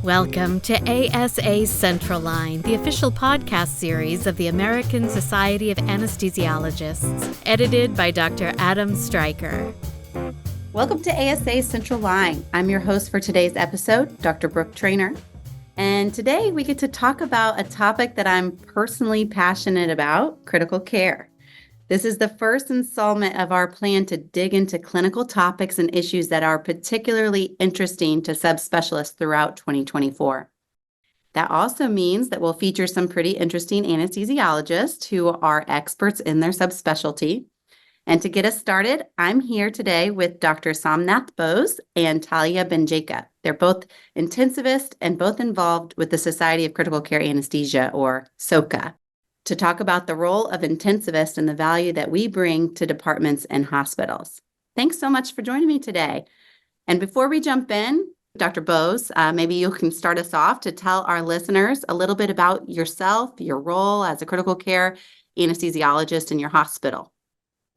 Welcome to ASA Central Line, the official podcast series of the American Society of Anesthesiologists, edited by Dr. Adam Stryker. Welcome to ASA Central Line. I'm your host for today's episode, Dr. Brooke Trainer. And today we get to talk about a topic that I'm personally passionate about, critical care. This is the first installment of our plan to dig into clinical topics and issues that are particularly interesting to subspecialists throughout 2024. That also means that we'll feature some pretty interesting anesthesiologists who are experts in their subspecialty. And to get us started, I'm here today with Dr. Somnath Bose and Talia Ben-Jacob. They're both intensivists and both involved with the Society of Critical Care Anesthesia, or SOCCA, to talk about the role of intensivists and the value that we bring to departments and hospitals. Thanks so much for joining me today. And before we jump in, Dr. Bose, maybe you can start us off to tell our listeners a little bit about yourself, your role as a critical care anesthesiologist in your hospital.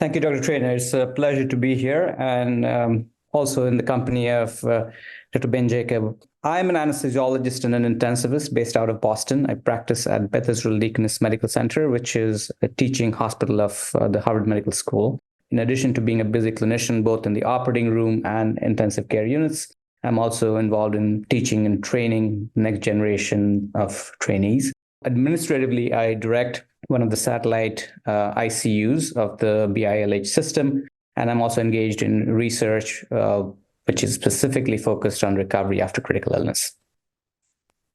Thank you, Dr. Trainer. It's a pleasure to be here and also in the company of Dr. Ben-Jacob. I'm an anesthesiologist and an intensivist based out of Boston. I practice at Beth Israel Deaconess Medical Center, which is a teaching hospital of the Harvard Medical School. In addition to being a busy clinician, both in the operating room and intensive care units, I'm also involved in teaching and training next generation of trainees. Administratively, I direct one of the satellite ICUs of the BILH system, and I'm also engaged in research which is specifically focused on recovery after critical illness.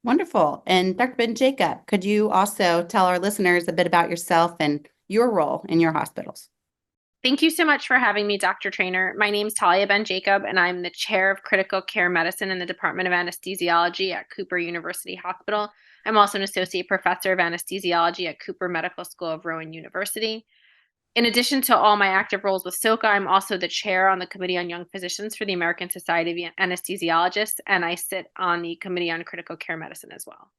Wonderful. And Dr. Ben-Jacob, could you also tell our listeners a bit about yourself and your role in your hospitals? Thank you so much for having me, Dr. Trainer. My name is Talia Ben-Jacob, and I'm the chair of critical care medicine in the Department of Anesthesiology at Cooper University Hospital. I'm also an associate professor of anesthesiology at Cooper Medical School of Rowan University. In addition to all my active roles with SOCCA, I'm also the chair on the Committee on Young Physicians for the American Society of Anesthesiologists, and I sit on the Committee on Critical Care Medicine as well.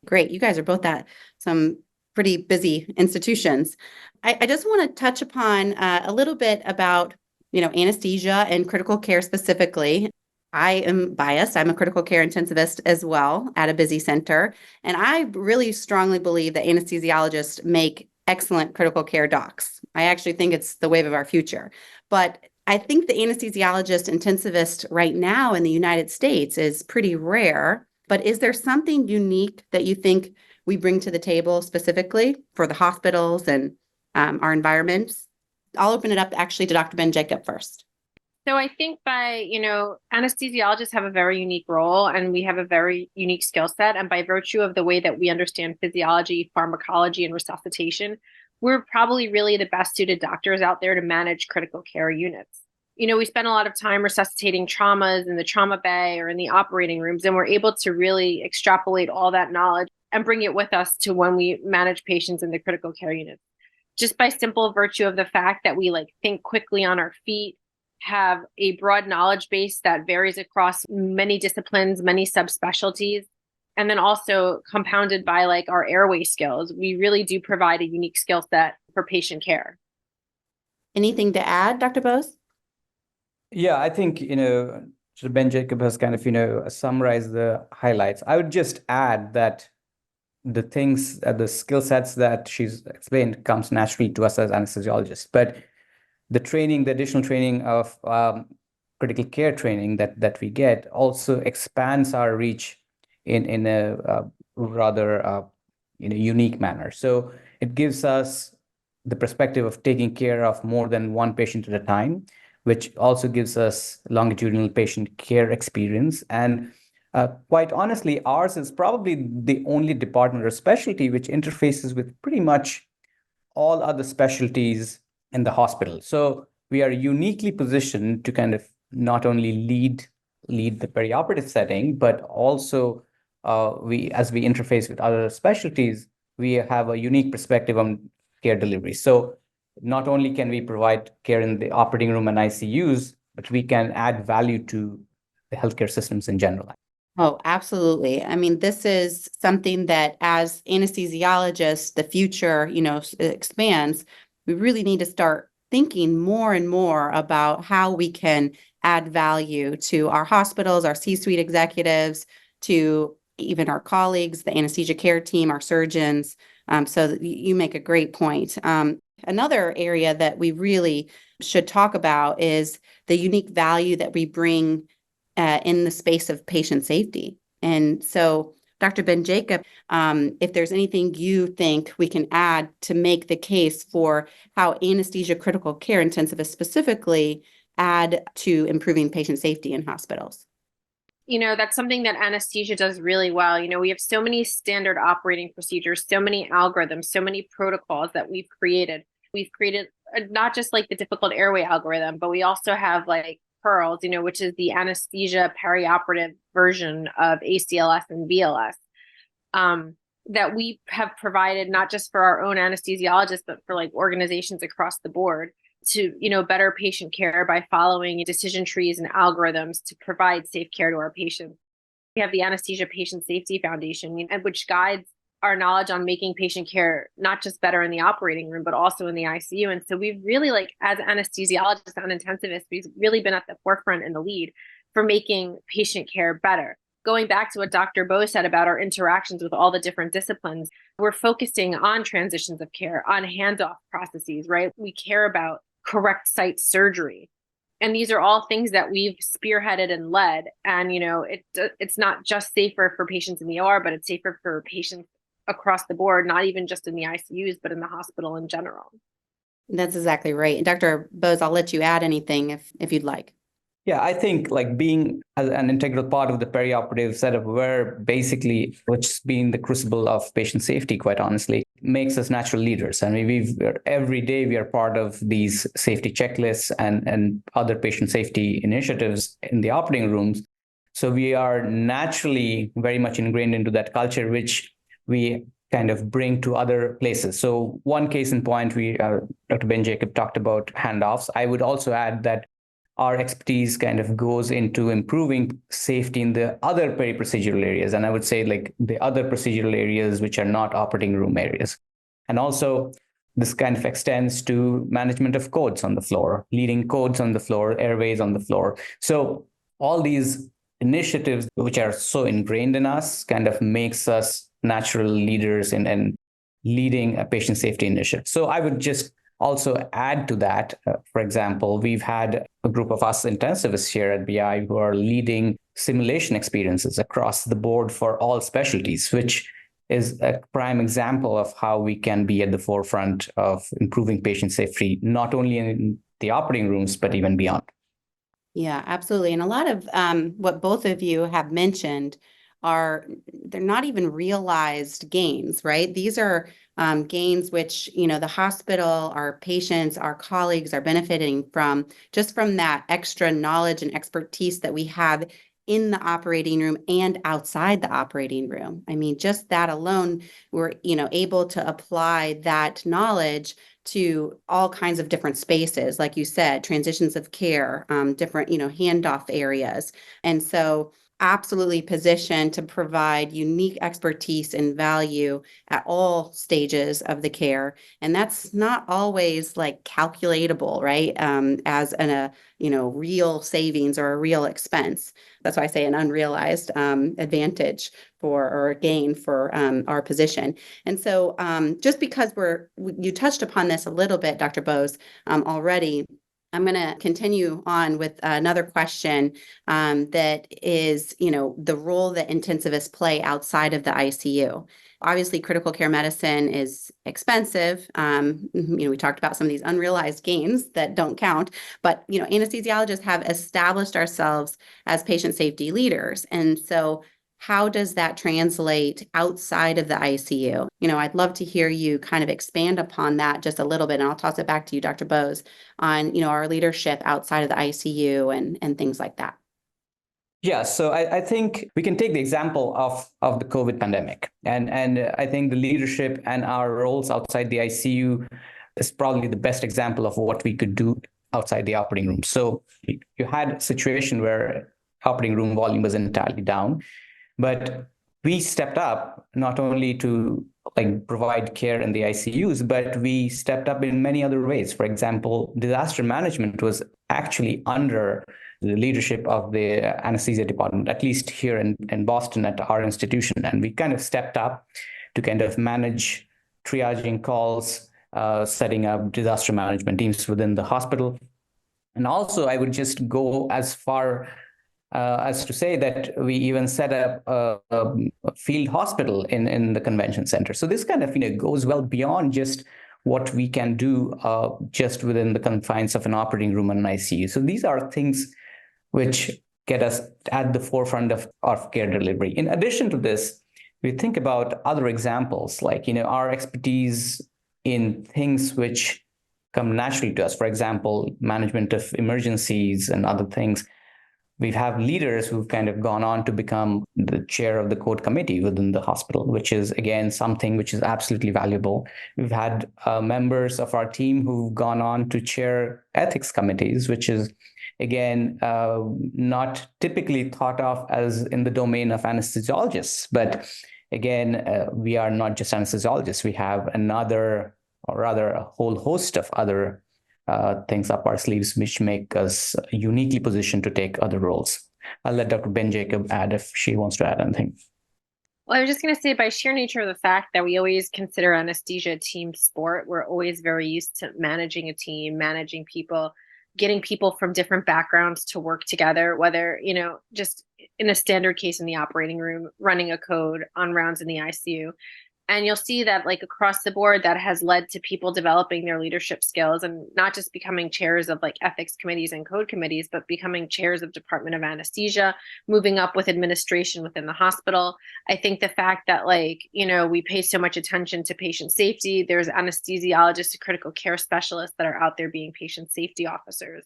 Great. You guys are both at some pretty busy institutions. I just want to touch upon a little bit about, anesthesia and critical care specifically. I am biased. I'm a critical care intensivist as well at a busy center. And I really strongly believe that anesthesiologists make excellent critical care docs. I actually think it's the wave of our future. But I think the anesthesiologist intensivist right now in the United States is pretty rare. But is there something unique that you think we bring to the table specifically for the hospitals and our environments? I'll open it up actually to Dr. Ben-Jacob first. So I think anesthesiologists have a very unique role and we have a very unique skill set. And by virtue of the way that we understand physiology, pharmacology, and resuscitation, we're probably really the best suited doctors out there to manage critical care units. We spend a lot of time resuscitating traumas in the trauma bay or in the operating rooms, and we're able to really extrapolate all that knowledge and bring it with us to when we manage patients in the critical care units. Just by simple virtue of the fact that we think quickly on our feet, have a broad knowledge base that varies across many disciplines, many subspecialties, and then also compounded by our airway skills. We really do provide a unique skill set for patient care. Anything to add, Dr. Bose? Yeah, I think, Ben-Jacob has kind of, summarized the highlights. I would just add that the things, the skill sets that she's explained comes naturally to us as anesthesiologists. But the additional training of critical care training that we get also expands our reach in a rather unique manner. So it gives us the perspective of taking care of more than one patient at a time, which also gives us longitudinal patient care experience. And quite honestly, ours is probably the only department or specialty which interfaces with pretty much all other specialties in the hospital. So we are uniquely positioned to kind of not only lead the perioperative setting, but also as we interface with other specialties, we have a unique perspective on care delivery. So not only can we provide care in the operating room and ICUs, but we can add value to the healthcare systems in general. Oh, absolutely. I mean, this is something that as anesthesiologists, the future, expands. We really need to start thinking more and more about how we can add value to our hospitals, our C-suite executives, to even our colleagues, the anesthesia care team, our surgeons. So you make a great point. Another area that we really should talk about is the unique value that we bring in the space of patient safety. And so, Dr. Ben-Jacob, if there's anything you think we can add to make the case for how anesthesia critical care intensivists specifically add to improving patient safety in hospitals. That's something that anesthesia does really well. We have so many standard operating procedures, so many algorithms, so many protocols that we've created. We've created not just like the difficult airway algorithm, but we also have like PEARLS, which is the anesthesia perioperative version of ACLS and BLS, that we have provided not just for our own anesthesiologists, but for like organizations across the board to, better patient care by following decision trees and algorithms to provide safe care to our patients. We have the Anesthesia Patient Safety Foundation, which guides our knowledge on making patient care not just better in the operating room, but also in the ICU. And so we've really, as anesthesiologists and intensivists, we've really been at the forefront and the lead for making patient care better. Going back to what Dr. Bose said about our interactions with all the different disciplines, we're focusing on transitions of care, on handoff processes, right? We care about correct site surgery. And these are all things that we've spearheaded and led. And, it's not just safer for patients in the OR, but it's safer for patients across the board, not even just in the ICUs, but in the hospital in general. That's exactly right. And Dr. Bose, I'll let you add anything if you'd like. Yeah, I think being an integral part of the perioperative setup, where basically, which has been the crucible of patient safety, quite honestly, makes us natural leaders. I mean, every day we are part of these safety checklists and other patient safety initiatives in the operating rooms. So we are naturally very much ingrained into that culture, which we kind of bring to other places. So one case in point, Dr. Ben-Jacob talked about handoffs. I would also add that our expertise kind of goes into improving safety in the other peri-procedural areas. And I would say the other procedural areas which are not operating room areas. And also this kind of extends to management of codes on the floor, leading codes on the floor, airways on the floor. So all these initiatives, which are so ingrained in us, kind of makes us natural leaders in leading a patient safety initiative. So I would just also add to that, for example, we've had a group of us intensivists here at BI who are leading simulation experiences across the board for all specialties, which is a prime example of how we can be at the forefront of improving patient safety, not only in the operating rooms, but even beyond. Yeah, absolutely. And a lot of what both of you have mentioned they're not even realized gains, right? These are gains which, the hospital, our patients, our colleagues are benefiting from, just from that extra knowledge and expertise that we have in the operating room and outside the operating room. I mean, just that alone, we're, able to apply that knowledge to all kinds of different spaces, like you said, transitions of care, different, handoff areas. And so absolutely positioned to provide unique expertise and value at all stages of the care. And that's not always calculatable, right? As a real savings or a real expense. That's why I say an unrealized advantage or gain for our position. And so just because you touched upon this a little bit, Dr. Bose, already, I'm going to continue on with another question that is, the role that intensivists play outside of the ICU. Obviously, critical care medicine is expensive. We talked about some of these unrealized gains that don't count, but, anesthesiologists have established ourselves as patient safety leaders. And so how does that translate outside of the ICU? I'd love to hear you kind of expand upon that just a little bit, and I'll toss it back to you, Dr. Bose, on, our leadership outside of the ICU and things like that. Yeah, so I think we can take the example of the COVID pandemic. And I think the leadership and our roles outside the ICU is probably the best example of what we could do outside the operating room. So you had a situation where operating room volume was entirely down, but we stepped up not only to provide care in the ICUs, but we stepped up in many other ways. For example, disaster management was actually under the leadership of the anesthesia department, at least here in Boston at our institution. And we kind of stepped up to kind of manage triaging calls, setting up disaster management teams within the hospital. And also, I would just go as far as to say that we even set up a field hospital in the convention center. So this kind of goes well beyond just what we can do just within the confines of an operating room and an ICU. So these are things which get us at the forefront of care delivery. In addition to this, we think about other examples like our expertise in things which come naturally to us. For example, management of emergencies and other things. We have leaders who've kind of gone on to become the chair of the code committee within the hospital, which is, again, something which is absolutely valuable. We've had members of our team who've gone on to chair ethics committees, which is, again, not typically thought of as in the domain of anesthesiologists. But again, we are not just anesthesiologists. We have another, or rather a whole host of other things up our sleeves, which make us uniquely positioned to take other roles. I'll let Dr. Ben Jacob add if she wants to add anything. Well, I was just going to say, by sheer nature of the fact that we always consider anesthesia a team sport, we're always very used to managing a team, managing people, getting people from different backgrounds to work together, whether, just in a standard case in the operating room, running a code on rounds in the ICU. And you'll see that like across the board, that has led to people developing their leadership skills and not just becoming chairs of like ethics committees and code committees, but becoming chairs of Department of Anesthesia, moving up with administration within the hospital. I think the fact that we pay so much attention to patient safety, there's anesthesiologists and critical care specialists that are out there being patient safety officers.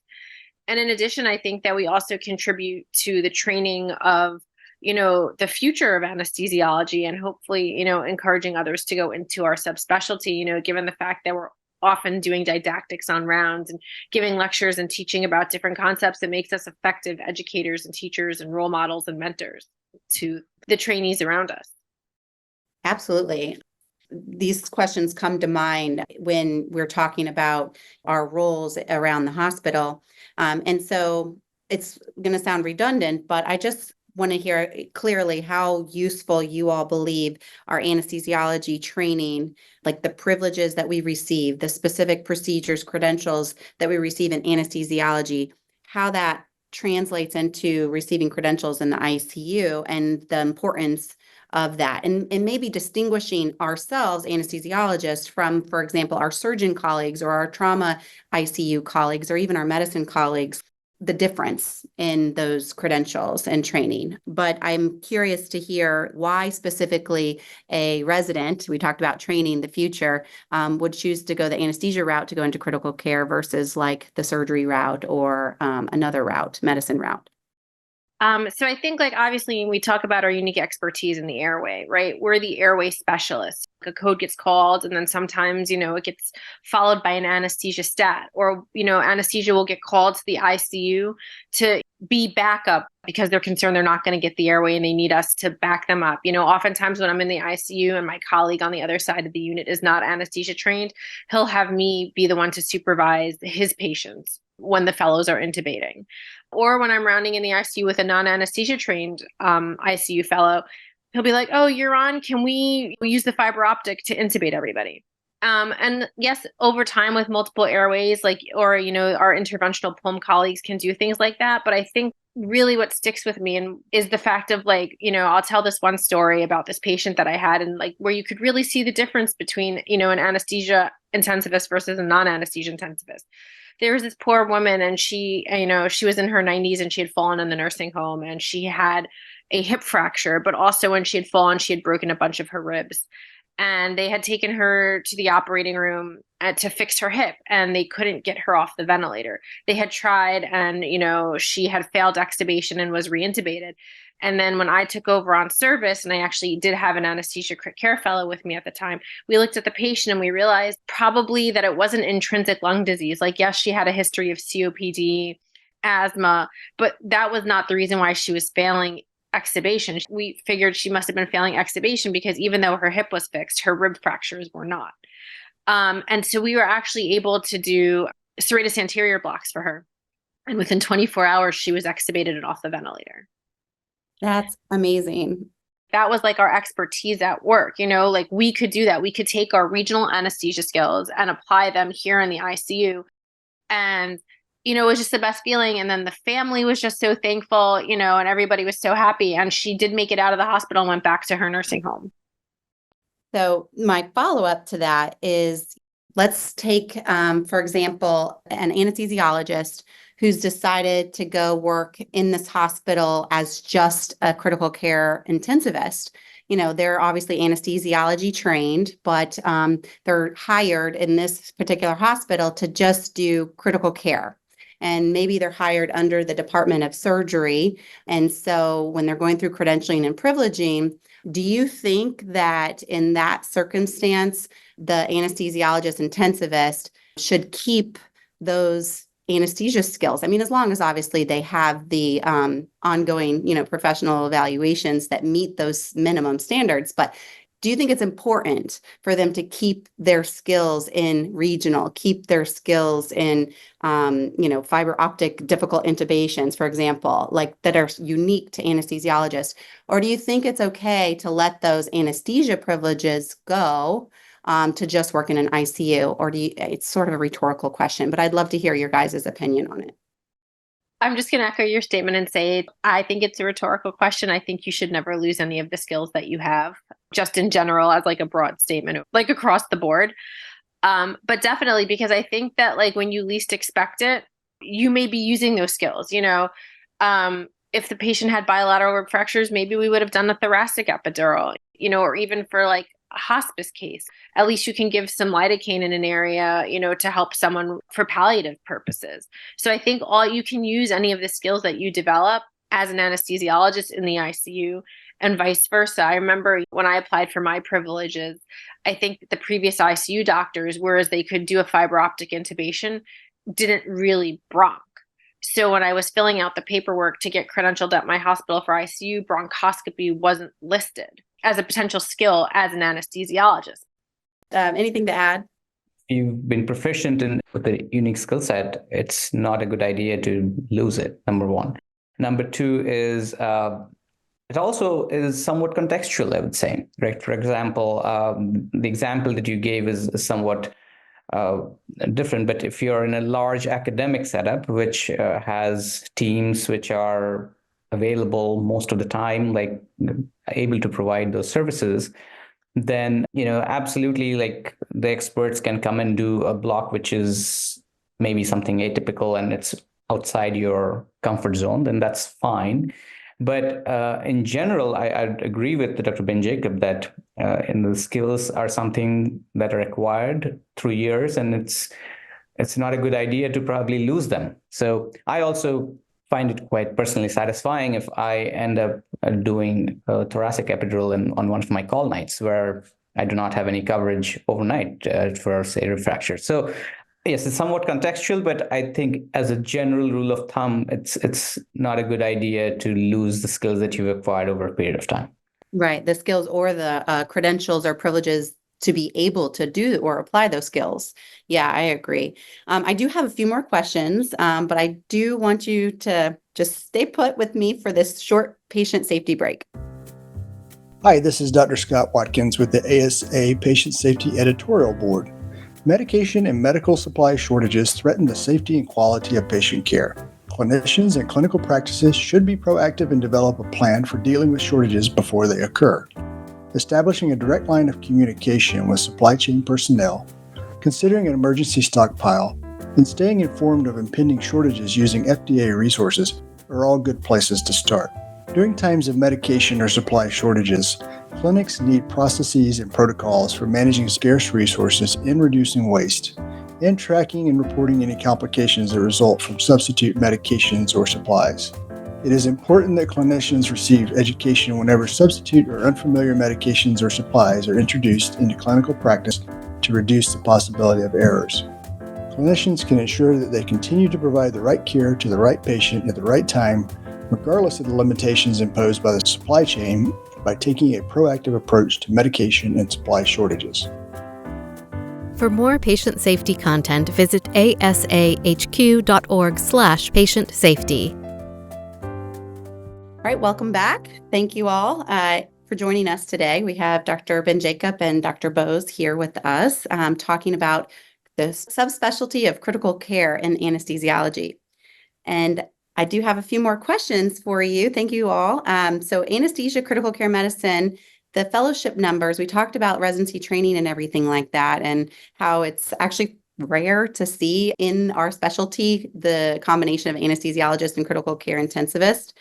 And in addition, I think that we also contribute to the training of the future of anesthesiology and hopefully, encouraging others to go into our subspecialty, given the fact that we're often doing didactics on rounds and giving lectures and teaching about different concepts. It makes us effective educators and teachers and role models and mentors to the trainees around us. Absolutely. These questions come to mind when we're talking about our roles around the hospital. And so it's going to sound redundant, but I just want to hear clearly how useful you all believe our anesthesiology training, like the privileges that we receive, the specific procedures, credentials that we receive in anesthesiology, how that translates into receiving credentials in the ICU and the importance of that. And maybe distinguishing ourselves, anesthesiologists, from, for example, our surgeon colleagues or our trauma ICU colleagues or even our medicine colleagues, the difference in those credentials and training. But I'm curious to hear why specifically a resident, we talked about training the future, would choose to go the anesthesia route to go into critical care versus like the surgery route or another route, medicine route. So I think obviously we talk about our unique expertise in the airway, right? We're the airway specialists. A code gets called and then sometimes, it gets followed by an anesthesia stat or, anesthesia will get called to the ICU to be backup because they're concerned they're not going to get the airway and they need us to back them up. Oftentimes when I'm in the ICU and my colleague on the other side of the unit is not anesthesia trained, he'll have me be the one to supervise his patients when the fellows are intubating. Or when I'm rounding in the ICU with a non-anesthesia trained ICU fellow, he'll be like, oh, you're on, can we use the fiber optic to intubate everybody? And yes, over time with multiple airways, our interventional pulm colleagues can do things like that. But I think really what sticks with me is the fact of I'll tell this one story about this patient that I had and where you could really see the difference between, an anesthesia intensivist versus a non-anesthesia intensivist. There was this poor woman and she was in her 90s and she had fallen in the nursing home and she had a hip fracture, but also when she had fallen, she had broken a bunch of her ribs. And they had taken her to the operating room to fix her hip and they couldn't get her off the ventilator. They had tried and, she had failed extubation and was reintubated. And then when I took over on service, and I actually did have an anesthesia crit care fellow with me at the time, we looked at the patient and we realized probably that it wasn't intrinsic lung disease. Yes, she had a history of COPD, asthma, but that was not the reason why she was failing extubation. We figured she must have been failing extubation because even though her hip was fixed, her rib fractures were not. And so we were actually able to do serratus anterior blocks for her. And within 24 hours, she was extubated and off the ventilator. That's amazing. That was like our expertise at work, like we could do that. We could take our regional anesthesia skills and apply them here in the ICU. And, it was just the best feeling. And then the family was just so thankful, and everybody was so happy. And she did make it out of the hospital and went back to her nursing home. So my follow-up to that is, let's take, for example, an anesthesiologist who's decided to go work in this hospital as just a critical care intensivist. They're obviously anesthesiology trained, but they're hired in this particular hospital to just do critical care. And maybe they're hired under the Department of Surgery. And so when they're going through credentialing and privileging, do you think that in that circumstance, the anesthesiologist intensivist should keep those anesthesia skills? I mean, as long as obviously they have the ongoing, professional evaluations that meet those minimum standards. But do you think it's important for them to keep their skills in regional, keep their skills in, fiber optic difficult intubations, for example, like that are unique to anesthesiologists? Or do you think it's okay to let those anesthesia privileges go to just work in an ICU? Or it's sort of a rhetorical question, but I'd love to hear your guys' opinion on it. I'm just going to echo your statement and say, I think it's a rhetorical question. I think you should never lose any of the skills that you have, just in general, as like a broad statement, like across the board. But definitely, because I think that like when you least expect it, you may be using those skills. If the patient had bilateral rib fractures, maybe we would have done a thoracic epidural, or even for like a hospice case, at least you can give some lidocaine in an area, to help someone for palliative purposes. So I think you can use any of the skills that you develop as an anesthesiologist in the ICU and vice versa. I remember when I applied for my privileges, I think the previous ICU doctors, whereas they could do a fiber optic intubation, didn't really bronch. So when I was filling out the paperwork to get credentialed at my hospital for ICU, bronchoscopy wasn't listed as a potential skill as an anesthesiologist. Anything to add? If you've been proficient with a unique skill set, it's not a good idea to lose it, number one. Number two is it also is somewhat contextual, I would say, right? For example, the example that you gave is somewhat different, but if you're in a large academic setup, which has teams which are available most of the time, like able to provide those services, then, absolutely, like the experts can come and do a block, which is maybe something atypical and it's outside your comfort zone, then that's fine. But in general, I'd agree with Dr. Ben Jacob that the skills are something that are acquired through years, and it's not a good idea to probably lose them. So I also find it quite personally satisfying if I end up doing a thoracic epidural on one of my call nights where I do not have any coverage overnight for, say, rib fracture. So yes, it's somewhat contextual, but I think as a general rule of thumb, it's not a good idea to lose the skills that you've acquired over a period of time. Right. The skills or the credentials or privileges to be able to do or apply those skills. Yeah, I agree. I do have a few more questions, but I do want you to just stay put with me for this short patient safety break. Hi, this is Dr. Scott Watkins with the ASA Patient Safety Editorial Board. Medication and medical supply shortages threaten the safety and quality of patient care. Clinicians and clinical practices should be proactive and develop a plan for dealing with shortages before they occur. Establishing a direct line of communication with supply chain personnel, considering an emergency stockpile, and staying informed of impending shortages using FDA resources are all good places to start. During times of medication or supply shortages, clinics need processes and protocols for managing scarce resources and reducing waste, and tracking and reporting any complications that result from substitute medications or supplies. It is important that clinicians receive education whenever substitute or unfamiliar medications or supplies are introduced into clinical practice to reduce the possibility of errors. Clinicians can ensure that they continue to provide the right care to the right patient at the right time, regardless of the limitations imposed by the supply chain, by taking a proactive approach to medication and supply shortages. For more patient safety content, visit asahq.org/patient safety. All right, welcome back. Thank you all for joining us today. We have Dr. Ben Jacob and Dr. Bose here with us talking about the subspecialty of critical care in anesthesiology. And I do have a few more questions for you. Thank you all. So anesthesia, critical care medicine, the fellowship numbers, we talked about residency training and everything like that, and how it's actually rare to see in our specialty the combination of anesthesiologist and critical care intensivist.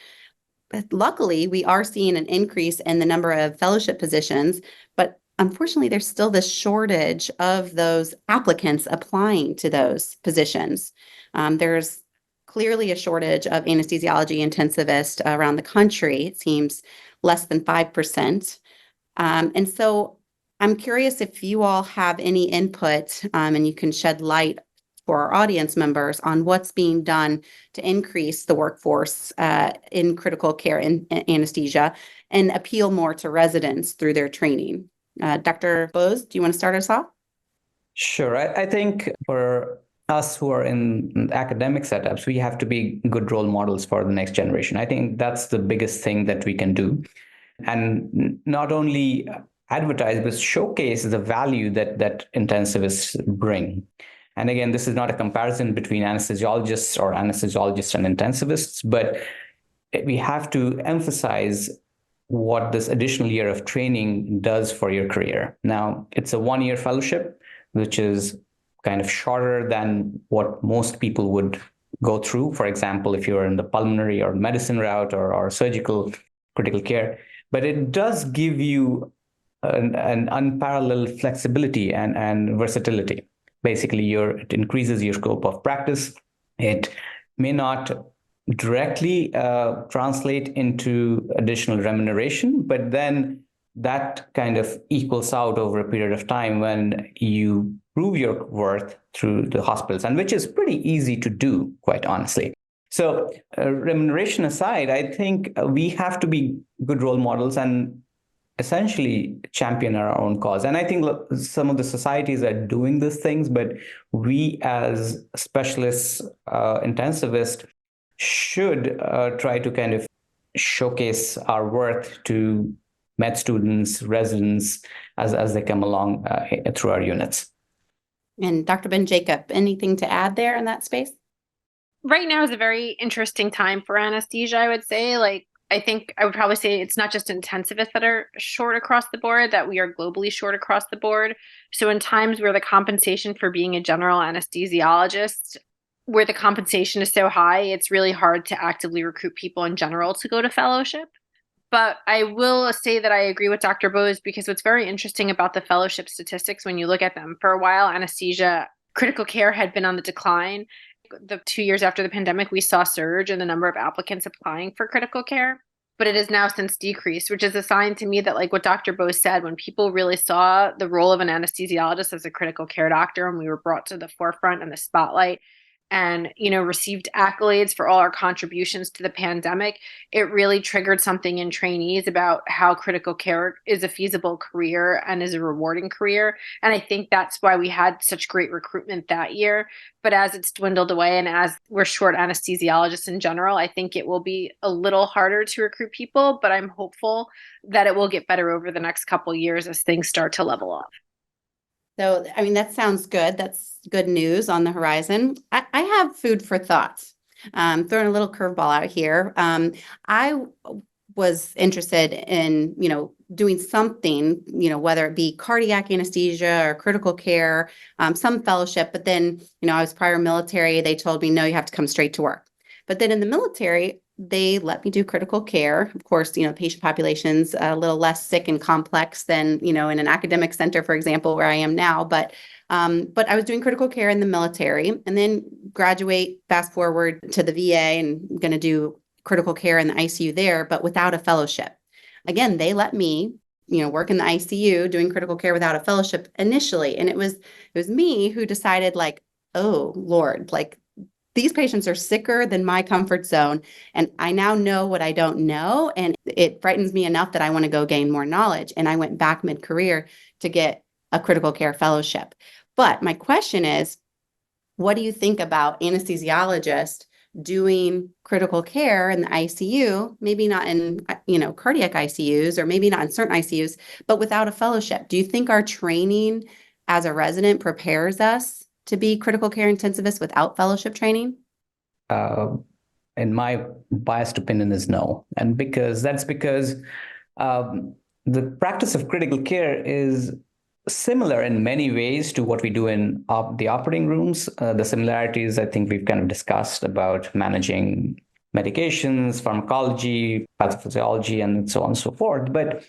But luckily, we are seeing an increase in the number of fellowship positions, but unfortunately, there's still this shortage of those applicants applying to those positions. There's clearly a shortage of anesthesiology intensivists around the country. It seems less than 5%. And so I'm curious if you all have any input and you can shed light for our audience members on what's being done to increase the workforce in critical care and anesthesia and appeal more to residents through their training. Dr. Bose, do you want to start us off? Sure. I think for us who are in academic setups, we have to be good role models for the next generation. I think that's the biggest thing that we can do. And not only advertise, but showcase the value that intensivists bring. And again, this is not a comparison between anesthesiologists or anesthesiologists and intensivists, but we have to emphasize what this additional year of training does for your career. Now, it's a 1-year fellowship, which is kind of shorter than what most people would go through. For example, if you're in the pulmonary or medicine route or surgical critical care. But it does give you an unparalleled flexibility and versatility. Basically, it increases your scope of practice. It may not directly translate into additional remuneration, but then that kind of equals out over a period of time when you prove your worth through the hospitals, and which is pretty easy to do, quite honestly. So remuneration aside, I think we have to be good role models and essentially champion our own cause. And I think some of the societies are doing these things, but we as specialists, intensivists, should try to kind of showcase our worth to med students, residents, as they come along through our units. And Dr. Ben Jacob, anything to add there in that space? Right now is a very interesting time for anesthesia, I would say. I think I would probably say it's not just intensivists that are short across the board, that we are globally short across the board. So in times where the compensation for being a general anesthesiologist, where the compensation is so high, it's really hard to actively recruit people in general to go to fellowship. But I will say that I agree with Dr. Bose, because what's very interesting about the fellowship statistics, when you look at them, for a while, anesthesia, critical care had been on the decline. The 2 years after the pandemic, we saw a surge in the number of applicants applying for critical care, but it has now since decreased, which is a sign to me that, like what Dr. Bose said, when people really saw the role of an anesthesiologist as a critical care doctor, and we were brought to the forefront and the spotlight, and received accolades for all our contributions to the pandemic, it really triggered something in trainees about how critical care is a feasible career and is a rewarding career. And I think that's why we had such great recruitment that year. But as it's dwindled away and as we're short anesthesiologists in general, I think it will be a little harder to recruit people, but I'm hopeful that it will get better over the next couple of years as things start to level off. So, I mean, that sounds good. That's good news on the horizon. I have food for thought. Throwing a little curveball out here. I was interested in, doing something, whether it be cardiac anesthesia or critical care, some fellowship. But then, I was prior military. They told me, no, you have to come straight to work. But then in the military, they let me do critical care. Of course, patient population's a little less sick and complex than, in an academic center, for example, where I am now. But I was doing critical care in the military, and then graduate, fast forward to the VA, and going to do critical care in the ICU there, but without a fellowship. Again, they let me, work in the ICU doing critical care without a fellowship initially. And it was me who decided, like, oh, Lord, like, these patients are sicker than my comfort zone, and I now know what I don't know, and it frightens me enough that I want to go gain more knowledge. And I went back mid-career to get a critical care fellowship. But my question is, what do you think about anesthesiologists doing critical care in the ICU, maybe not in, cardiac ICUs, or maybe not in certain ICUs, but without a fellowship? Do you think our training as a resident prepares us to be critical care intensivists without fellowship training? In my biased opinion is no. And because the practice of critical care is similar in many ways to what we do in the operating rooms. The similarities, I think we've kind of discussed about managing medications, pharmacology, pathophysiology, and so on and so forth. But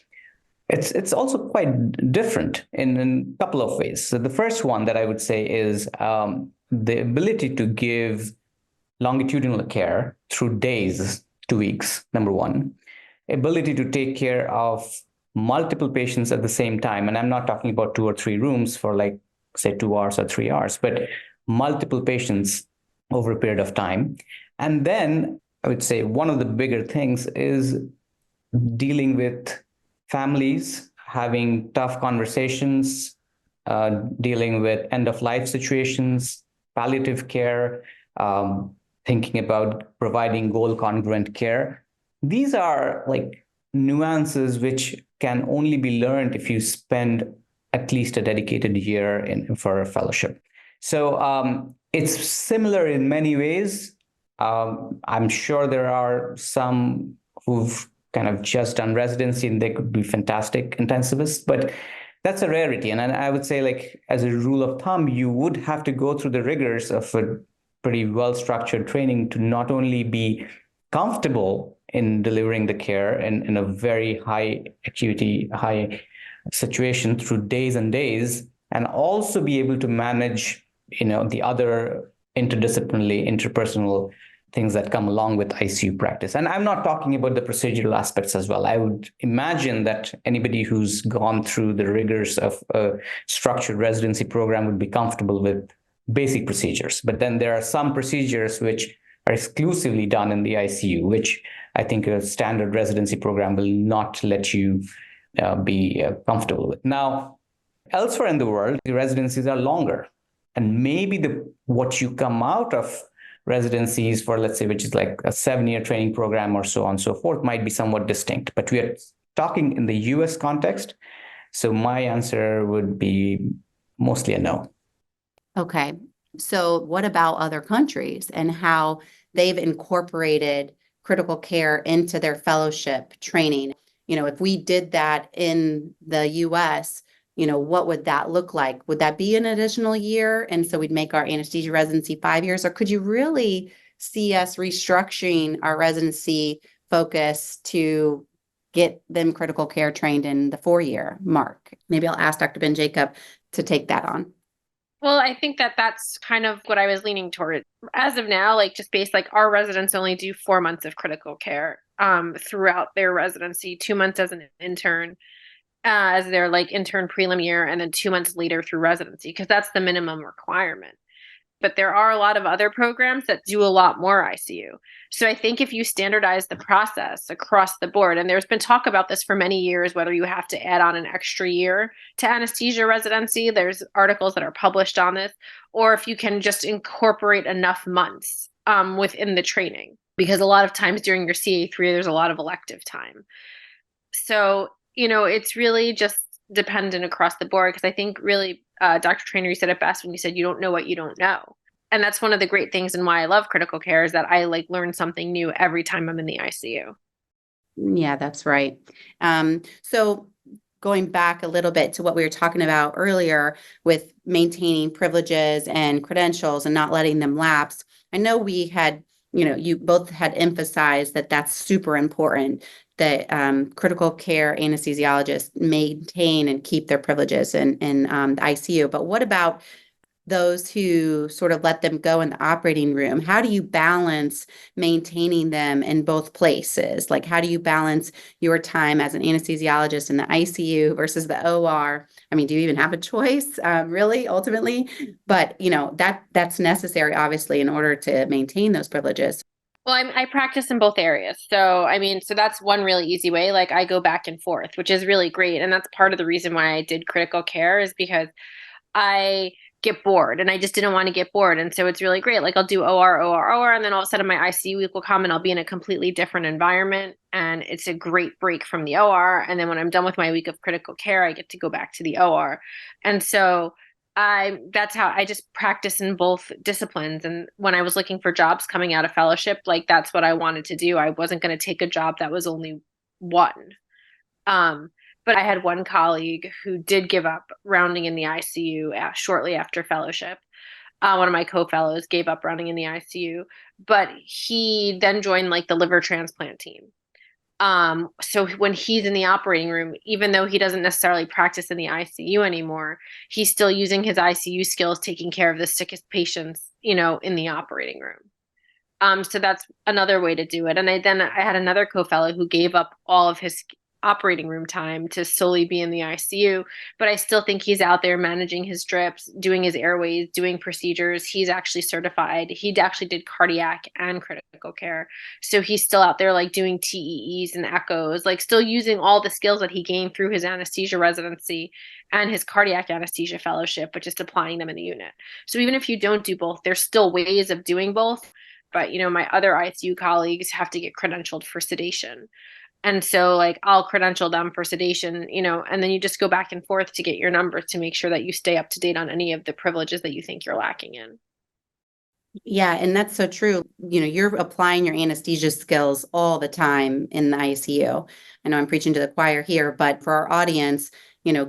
it's also quite different in a couple of ways. So the first one that I would say is the ability to give longitudinal care through days to weeks, number one. Ability to take care of multiple patients at the same time. And I'm not talking about 2 or 3 rooms for like, say, 2 hours or 3 hours, but multiple patients over a period of time. And then I would say one of the bigger things is dealing with families, having tough conversations, dealing with end-of-life situations, palliative care, thinking about providing goal-congruent care. These are like nuances which can only be learned if you spend at least a dedicated year for a fellowship. So it's similar in many ways. I'm sure there are some who've kind of just done residency and they could be fantastic intensivists, but that's a rarity. And I would say, like, as a rule of thumb, you would have to go through the rigors of a pretty well-structured training to not only be comfortable in delivering the care in a very high acuity, high situation through days and days, and also be able to manage, the other interdisciplinary, interpersonal things that come along with ICU practice. And I'm not talking about the procedural aspects as well. I would imagine that anybody who's gone through the rigors of a structured residency program would be comfortable with basic procedures. But then there are some procedures which are exclusively done in the ICU, which I think a standard residency program will not let you be comfortable with. Now, elsewhere in the world, the residencies are longer. And maybe what you come out of residencies for, let's say, which is like a 7-year training program or so on and so forth, might be somewhat distinct. But we are talking in the US context. So my answer would be mostly a no. Okay. So what about other countries and how they've incorporated critical care into their fellowship training? If we did that in the US, what would that look like? Would that be an additional year? And so we'd make our anesthesia residency 5 years, or could you really see us restructuring our residency focus to get them critical care trained in the 4-year mark? Maybe I'll ask Dr. Ben Jacob to take that on. Well, I think that's kind of what I was leaning toward. As of now, like just based, like our residents only do 4 months of critical care throughout their residency, 2 months as an intern, as their like intern prelim year, and then 2 months later through residency, because that's the minimum requirement. But there are a lot of other programs that do a lot more ICU. So I think if you standardize the process across the board, and there's been talk about this for many years, whether you have to add on an extra year to anesthesia residency, there's articles that are published on this, or if you can just incorporate enough months within the training, because a lot of times during your CA3, there's a lot of elective time. So, it's really just dependent across the board, because I think really, Dr. Trainer, you said it best when you said you don't know what you don't know. And that's one of the great things and why I love critical care is that I learn something new every time I'm in the ICU. Yeah, that's right. So going back a little bit to what we were talking about earlier with maintaining privileges and credentials and not letting them lapse, I know we had, you both had emphasized that that's super important, that critical care anesthesiologists maintain and keep their privileges in the ICU. But what about those who sort of let them go in the operating room? How do you balance maintaining them in both places? Like, how do you balance your time as an anesthesiologist in the ICU versus the OR? I mean, do you even have a choice, really, ultimately? But, that's necessary, obviously, in order to maintain those privileges. Well, I practice in both areas. So, so that's one really easy way. Like, I go back and forth, which is really great. And that's part of the reason why I did critical care, is because I get bored, and I just didn't want to get bored. And so it's really great. Like I'll do OR, and then all of a sudden my ICU week will come and I'll be in a completely different environment. And it's a great break from the OR. And then when I'm done with my week of critical care, I get to go back to the OR. And so that's how I just practice in both disciplines. And when I was looking for jobs coming out of fellowship, like that's what I wanted to do. I wasn't going to take a job that was only one. But I had one colleague who did give up rounding in the ICU shortly after fellowship. One of my co-fellows gave up rounding in the ICU, but he then joined like the liver transplant team. So when he's in the operating room, even though he doesn't necessarily practice in the ICU anymore, he's still using his ICU skills, taking care of the sickest patients, in the operating room. So that's another way to do it. And I had another co-fellow who gave up all of his operating room time to solely be in the ICU, but I still think he's out there managing his drips, doing his airways, doing procedures. He's actually certified. He actually did cardiac and critical care. So he's still out there like doing TEEs and echoes, like still using all the skills that he gained through his anesthesia residency and his cardiac anesthesia fellowship, but just applying them in the unit. So even if you don't do both, there's still ways of doing both. But, my other ICU colleagues have to get credentialed for sedation. And so like I'll credential them for sedation, and then you just go back and forth to get your numbers to make sure that you stay up to date on any of the privileges that you think you're lacking in. Yeah, and that's so true. You're applying your anesthesia skills all the time in the ICU. I know I'm preaching to the choir here, but for our audience,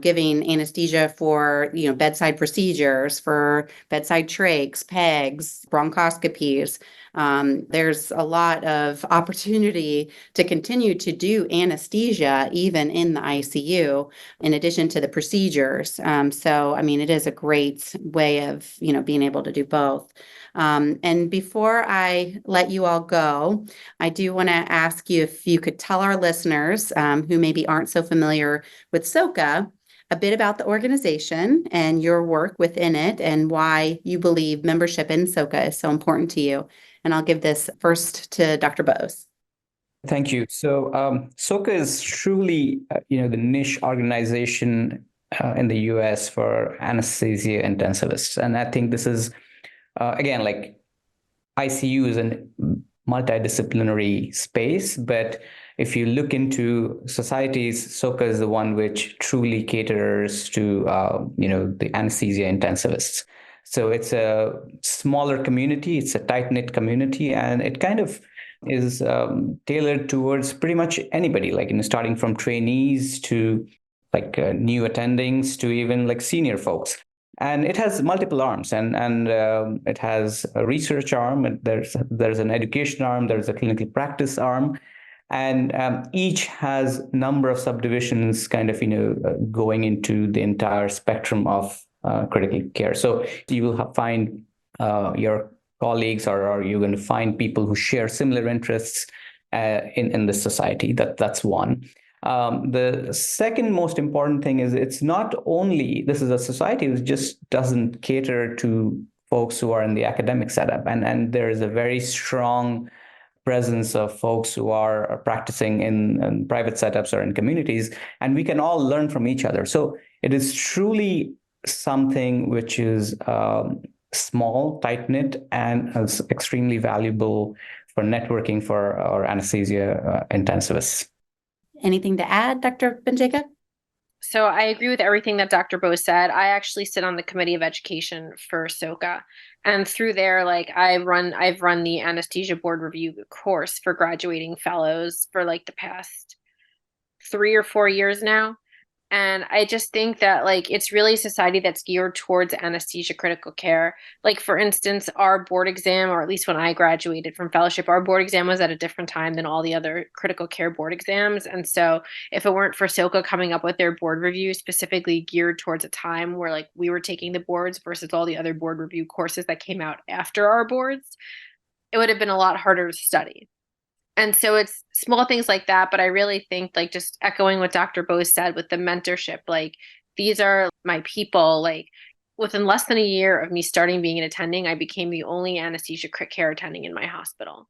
giving anesthesia for, bedside procedures, for bedside trachs, PEGs, bronchoscopies. There's a lot of opportunity to continue to do anesthesia even in the ICU, in addition to the procedures. So, it is a great way of, being able to do both. And before I let you all go, I do want to ask you if you could tell our listeners who maybe aren't so familiar with SOCCA a bit about the organization and your work within it and why you believe membership in SOCCA is so important to you. And I'll give this first to Dr. Bose. Thank you. So SOCCA is truly, the niche organization in the US for anesthesia intensivists. And I think this is, again, like ICU is a multidisciplinary space, but if you look into societies, SOCCA is the one which truly caters to, the anesthesia intensivists. So it's a smaller community, it's a tight-knit community, and it kind of is tailored towards pretty much anybody, like, starting from trainees to like new attendings to even like senior folks. And it has multiple arms, and it has a research arm, and there's an education arm, there's a clinical practice arm, and each has a number of subdivisions kind of, going into the entire spectrum of critical care. So you will find your colleagues, or you're going to find people who share similar interests in this society. That's one. The second most important thing is it's not only, this is a society that just doesn't cater to folks who are in the academic setup, and there is a very strong presence of folks who are practicing in private setups or in communities, and we can all learn from each other. So it is truly something which is small, tight-knit, and is extremely valuable for networking for our anesthesia intensivists. Anything to add, Dr. Benjacob? So I agree with everything that Dr. Bose said. I actually sit on the committee of education for SOCCA. And through there, like I've run the anesthesia board review course for graduating fellows for like the past 3 or 4 years now. And I just think that like it's really a society that's geared towards anesthesia critical care. Like, for instance, our board exam, or at least when I graduated from fellowship, our board exam was at a different time than all the other critical care board exams. And so if it weren't for SOCCA coming up with their board review specifically geared towards a time where like we were taking the boards versus all the other board review courses that came out after our boards, it would have been a lot harder to study. And so it's small things like that. But I really think, like, just echoing what Dr. Bose said with the mentorship, like, these are my people. Like, within less than a year of me starting being an attending, I became the only anesthesia crit care attending in my hospital.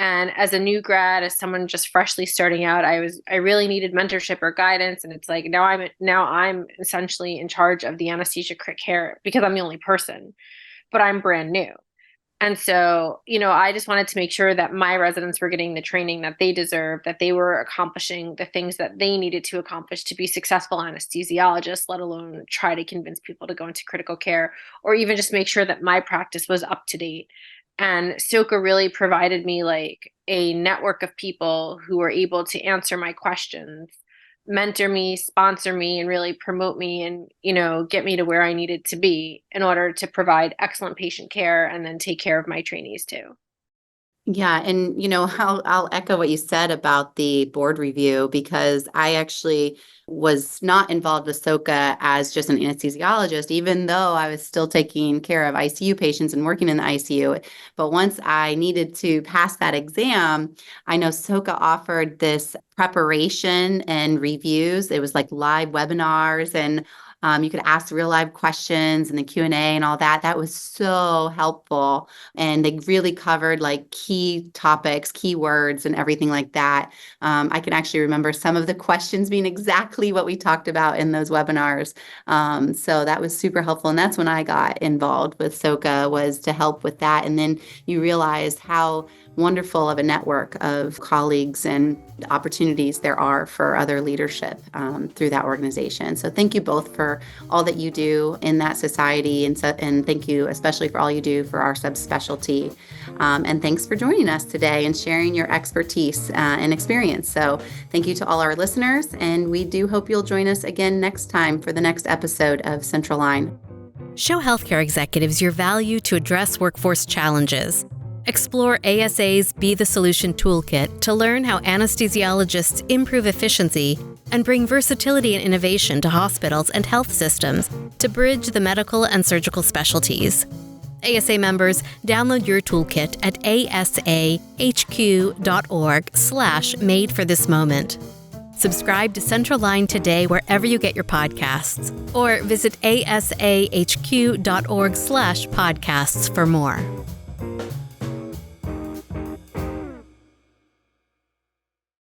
And as a new grad, as someone just freshly starting out, I really needed mentorship or guidance. And it's like now I'm essentially in charge of the anesthesia crit care because I'm the only person, but I'm brand new. And so, I just wanted to make sure that my residents were getting the training that they deserve, that they were accomplishing the things that they needed to accomplish to be successful anesthesiologists, let alone try to convince people to go into critical care, or even just make sure that my practice was up to date. And SOCCA really provided me like a network of people who were able to answer my questions, mentor me, sponsor me, and really promote me and, get me to where I needed to be in order to provide excellent patient care and then take care of my trainees too. Yeah. And, I'll echo what you said about the board review, because I actually was not involved with SOCCA as just an anesthesiologist, even though I was still taking care of ICU patients and working in the ICU. But once I needed to pass that exam, I know SOCCA offered this preparation and reviews. It was like live webinars, and you could ask real live questions and the Q&A and all that. That was so helpful. And they really covered like key topics, keywords, and everything like that. I can actually remember some of the questions being exactly what we talked about in those webinars. So that was super helpful. And that's when I got involved with SOCCA, was to help with that. And then you realize how wonderful of a network of colleagues and opportunities there are for other leadership through that organization. So thank you both for all that you do in that society, and thank you especially for all you do for our subspecialty. And thanks for joining us today and sharing your expertise and experience. So thank you to all our listeners, and we do hope you'll join us again next time for the next episode of Central Line. Show healthcare executives your value to address workforce challenges. Explore ASA's Be the Solution Toolkit to learn how anesthesiologists improve efficiency and bring versatility and innovation to hospitals and health systems to bridge the medical and surgical specialties. ASA members, download your toolkit at asahq.org/made for this moment. Subscribe to Central Line today wherever you get your podcasts, or visit asahq.org/podcasts for more.